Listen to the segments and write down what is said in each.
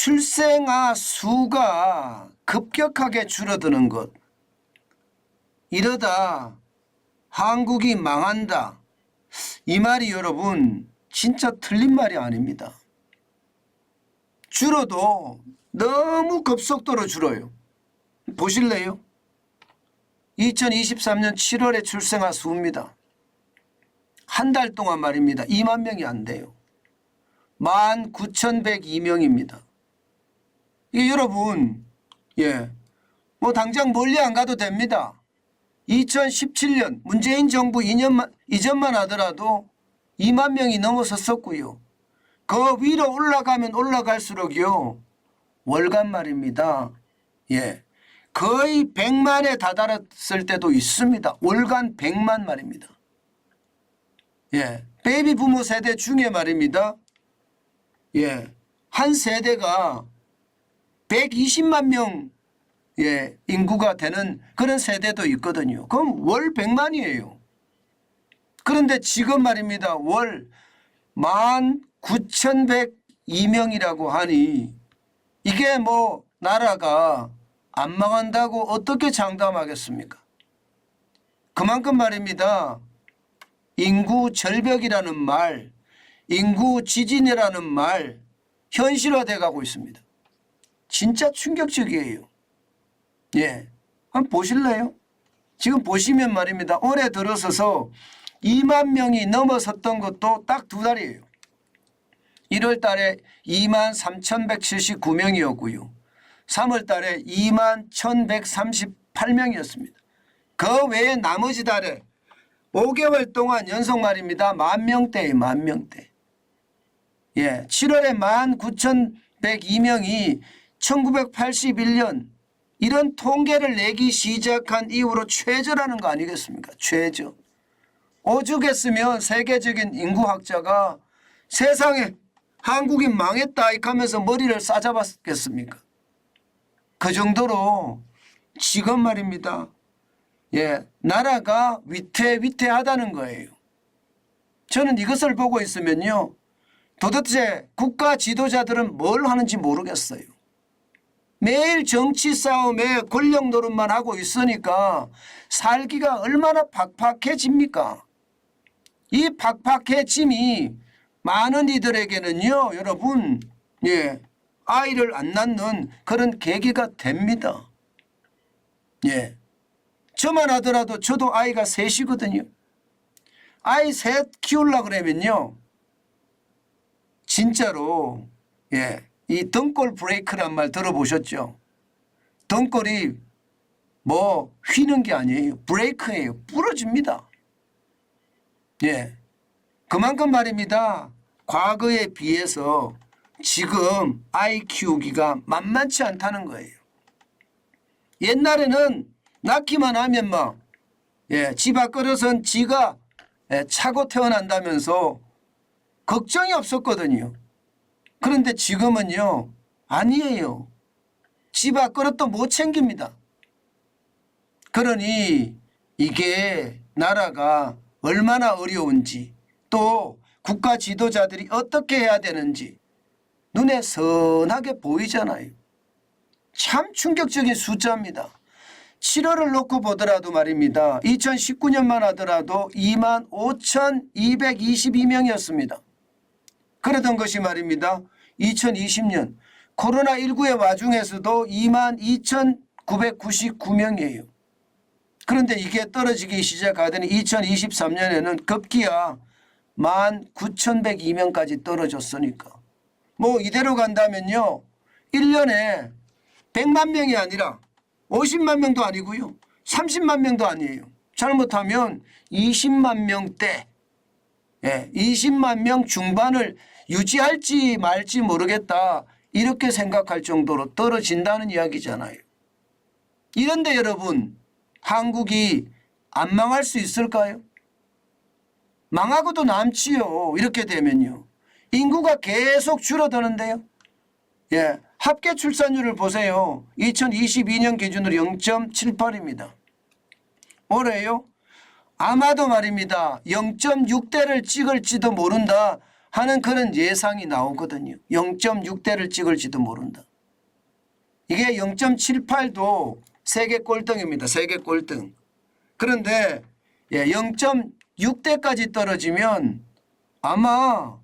출생아 수가 급격하게 줄어드는 것, 이러다 한국이 망한다, 이 말이 여러분 진짜 틀린 말이 아닙니다. 줄어도 너무 급속도로 줄어요. 보실래요? 2023년 7월에 출생아 수입니다. 한 달 동안 말입니다. 2만 명이 안 돼요. 19,102명입니다. 이게 여러분, 뭐 당장 멀리 안 가도 됩니다. 2017년 문재인 정부 2년 이전만 하더라도 2만 명이 넘어섰었고요. 그 위로 올라가면 올라갈수록요, 월간 말입니다. 거의 100만에 다다랐을 때도 있습니다. 월간 100만 말입니다. 베이비 부모 세대 중에 말입니다. 한 세대가 120만 명 인구가 되는 그런 세대도 있거든요. 그럼 월 100만이에요. 그런데 지금 말입니다. 월 19,102명이라고 하니 이게 뭐 나라가 안 망한다고 어떻게 장담하겠습니까? 그만큼 말입니다. 인구 절벽이라는 말, 인구 지진이라는 말 현실화돼 가고 있습니다. 진짜 충격적이에요. 한번 보실래요? 지금 보시면 말입니다. 올해 들어서서 2만 명이 넘어섰던 것도 딱 두 달이에요. 1월 달에 23,179명이었고요. 3월 달에 21,138명이었습니다. 그 외에 나머지 달에 5개월 동안 연속 말입니다. 10,000명대예요. 10,000명대. 7월에 19,102명이 1981년 이런 통계를 내기 시작한 이후로 최저라는 거 아니겠습니까? 최저. 오죽했으면 세계적인 인구학자가 세상에 한국이 망했다 이렇게 하면서 머리를 싸잡았겠습니까? 그 정도로 지금 말입니다. 나라가 위태하다는 거예요. 저는 이것을 보고 있으면요, 도대체 국가 지도자들은 뭘 하는지 모르겠어요. 매일 정치 싸움에 권력 노릇만 하고 있으니까 살기가 얼마나 팍팍해집니까? 이 팍팍해짐이 많은 이들에게는요, 여러분, 아이를 안 낳는 그런 계기가 됩니다. 저만 하더라도 저도 아이가 셋이거든요. 아이 셋 키우려고 그러면요, 진짜로 이 등골 브레이크란 말 들어보셨죠? 등골이 뭐 휘는 게 아니에요. 브레이크예요. 부러집니다. 그만큼 말입니다. 과거에 비해서 지금 아이 키우기가 만만치 않다는 거예요. 옛날에는 낳기만 하면 막 집 밥그릇은 지가 차고 태어난다면서 걱정이 없었거든요. 그런데 지금은요, 아니에요. 집 밥그릇도 못 챙깁니다. 그러니 이게 나라가 얼마나 어려운지, 또 국가 지도자들이 어떻게 해야 되는지 눈에 선하게 보이잖아요. 참 충격적인 숫자입니다. 7월을 놓고 보더라도 말입니다. 2019년만 하더라도 25,222명이었습니다. 그러던 것이 말입니다. 2020년 코로나19의 와중에서도 22,999명이에요. 그런데 이게 떨어지기 시작하더니 2023년에는 급기야 19,102명까지 떨어졌으니까. 뭐 이대로 간다면요, 1년에 100만 명이 아니라 50만 명도 아니고요, 30만 명도 아니에요. 잘못하면 20만 명대, 20만 명 중반을 유지할지 말지 모르겠다, 이렇게 생각할 정도로 떨어진다는 이야기잖아요. 이런데 여러분, 한국이 안 망할 수 있을까요? 망하고도 남지요. 이렇게 되면요. 인구가 계속 줄어드는데요. 합계 출산율을 보세요. 2022년 기준으로 0.78입니다. 올해요? 아마도 말입니다. 0.6대를 찍을지도 모른다 하는 그런 예상이 나오거든요. 0.6대를 찍을지도 모른다. 이게 0.78도 세계 꼴등입니다. 세계 꼴등. 그런데 0.6대까지 떨어지면 아마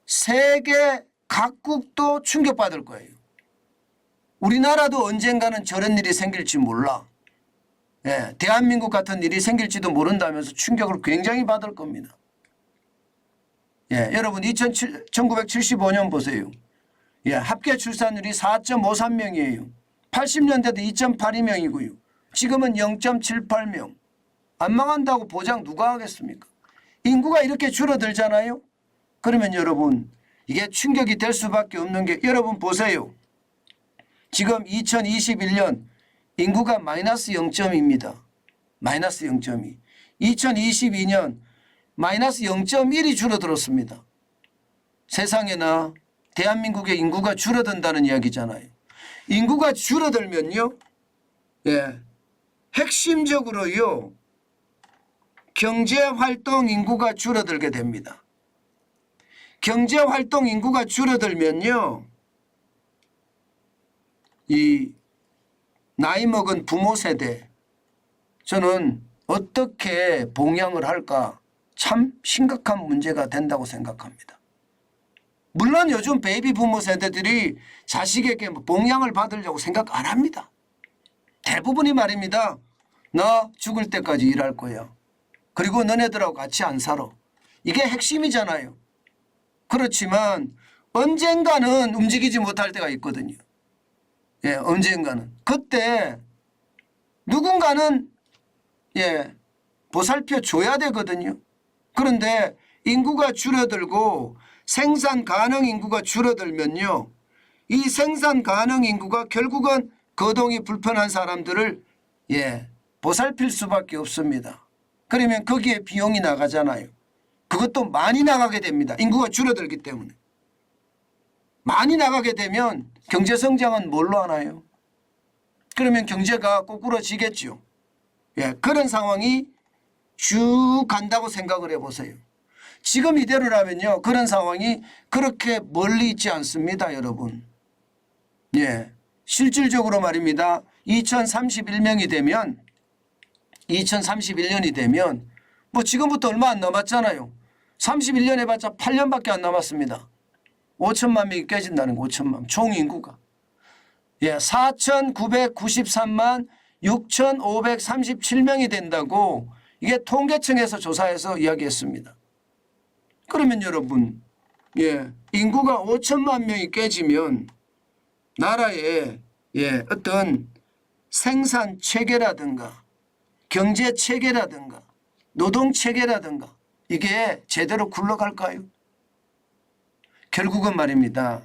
세계 각국도 충격받을 거예요. 우리나라도 언젠가는 저런 일이 생길지 몰라. 대한민국 같은 일이 생길지도 모른다면서 충격을 굉장히 받을 겁니다. 여러분 1975년 보세요. 합계 출산율이 4.53명이에요. 80년대도 2.82명이고요. 지금은 0.78명. 안 망한다고 보장 누가 하겠습니까? 인구가 이렇게 줄어들잖아요. 그러면 여러분 이게 충격이 될 수밖에 없는 게 여러분 보세요. 지금 2021년 인구가 마이너스 0.2입니다. 마이너스 0.2. 2022년 마이너스 0.1이 줄어들었습니다. 세상에나 대한민국의 인구가 줄어든다는 이야기잖아요. 인구가 줄어들면요. 핵심적으로요. 경제활동 인구가 줄어들게 됩니다. 경제활동 인구가 줄어들면요. 이 나이 먹은 부모 세대 저는 어떻게 봉양을 할까 참 심각한 문제가 된다고 생각합니다. 물론 요즘 베이비 부모 세대들이 자식에게 봉양을 받으려고 생각 안 합니다. 대부분이 말입니다. 나 죽을 때까지 일할 거야. 그리고 너네들하고 같이 안 살아. 이게 핵심이잖아요. 그렇지만 언젠가는 움직이지 못할 때가 있거든요. 언젠가는. 그때 누군가는 보살펴 줘야 되거든요. 그런데 인구가 줄어들고 생산 가능 인구가 줄어들면요. 이 생산 가능 인구가 결국은 거동이 불편한 사람들을 보살필 수밖에 없습니다. 그러면 거기에 비용이 나가잖아요. 그것도 많이 나가게 됩니다. 인구가 줄어들기 때문에. 많이 나가게 되면 경제 성장은 뭘로 하나요? 그러면 경제가 꼬꾸라지겠죠. 그런 상황이 쭉 간다고 생각을 해보세요. 지금 이대로라면요. 그런 상황이 그렇게 멀리 있지 않습니다. 여러분. 실질적으로 말입니다. 2031년이 되면 뭐 지금부터 얼마 안 남았잖아요. 31년 해봤자 8년밖에 안 남았습니다. 5천만 명이 깨진다는 거. 5천만 총 인구가. 4,993만 6,537명이 된다고 이게 통계청에서 조사해서 이야기했습니다. 그러면 여러분 인구가 5천만 명이 깨지면 나라의 어떤 생산 체계라든가 경제 체계라든가 노동 체계라든가 이게 제대로 굴러갈까요? 결국은 말입니다.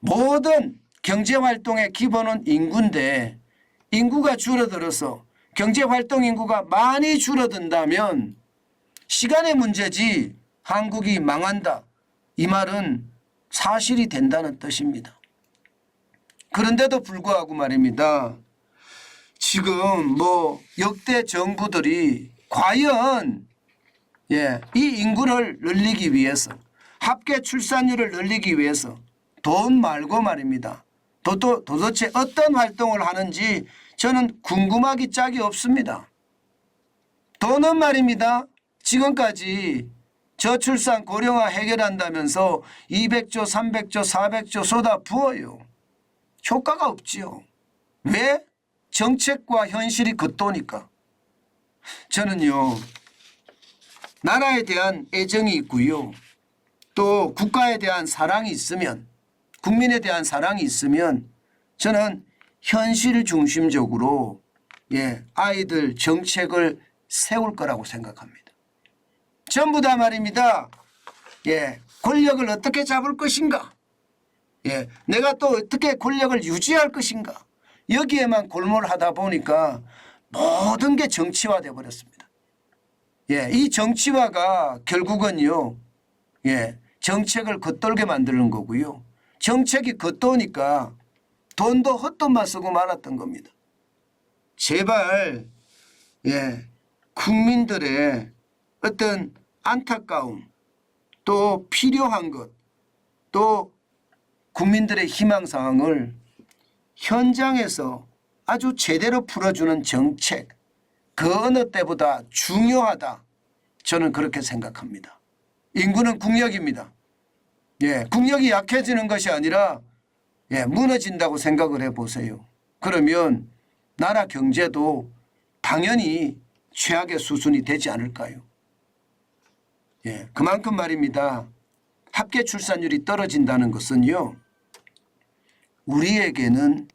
모든 경제활동의 기본은 인구인데 인구가 줄어들어서 경제활동 인구가 많이 줄어든다면 시간의 문제지 한국이 망한다. 이 말은 사실이 된다는 뜻입니다. 그런데도 불구하고 말입니다. 지금 역대 정부들이 과연 이 인구를 늘리기 위해서 합계 출산율을 늘리기 위해서 돈 말고 말입니다. 도대체 어떤 활동을 하는지 저는 궁금하기 짝이 없습니다. 돈은 말입니다. 지금까지 저출산 고령화 해결한다면서 200조, 300조, 400조 쏟아 부어요. 효과가 없지요. 왜? 정책과 현실이 겉도니까. 저는요. 나라에 대한 애정이 있고요. 또 국가에 대한 사랑이 있으면 국민에 대한 사랑이 있으면 저는 현실 중심적으로 아이들 정책을 세울 거라고 생각합니다. 전부 다 말입니다. 권력을 어떻게 잡을 것인가? 내가 또 어떻게 권력을 유지할 것인가? 여기에만 골몰하다 보니까 모든 게 정치화돼 버렸습니다. 이 정치화가 결국은요. 정책을 겉돌게 만드는 거고요. 정책이 겉도니까 돈도 헛돈만 쓰고 말았던 겁니다. 제발 국민들의 어떤 안타까움 또 필요한 것, 또 국민들의 희망사항을 현장에서 아주 제대로 풀어주는 정책, 그 어느 때보다 중요하다. 저는 그렇게 생각합니다. 인구는 국력입니다. 예, 국력이 약해지는 것이 아니라 무너진다고 생각을 해보세요. 그러면 나라 경제도 당연히 최악의 수준이 되지 않을까요? 예, 그만큼 말입니다. 합계 출산율이 떨어진다는 것은요, 우리에게는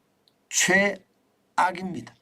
최악입니다.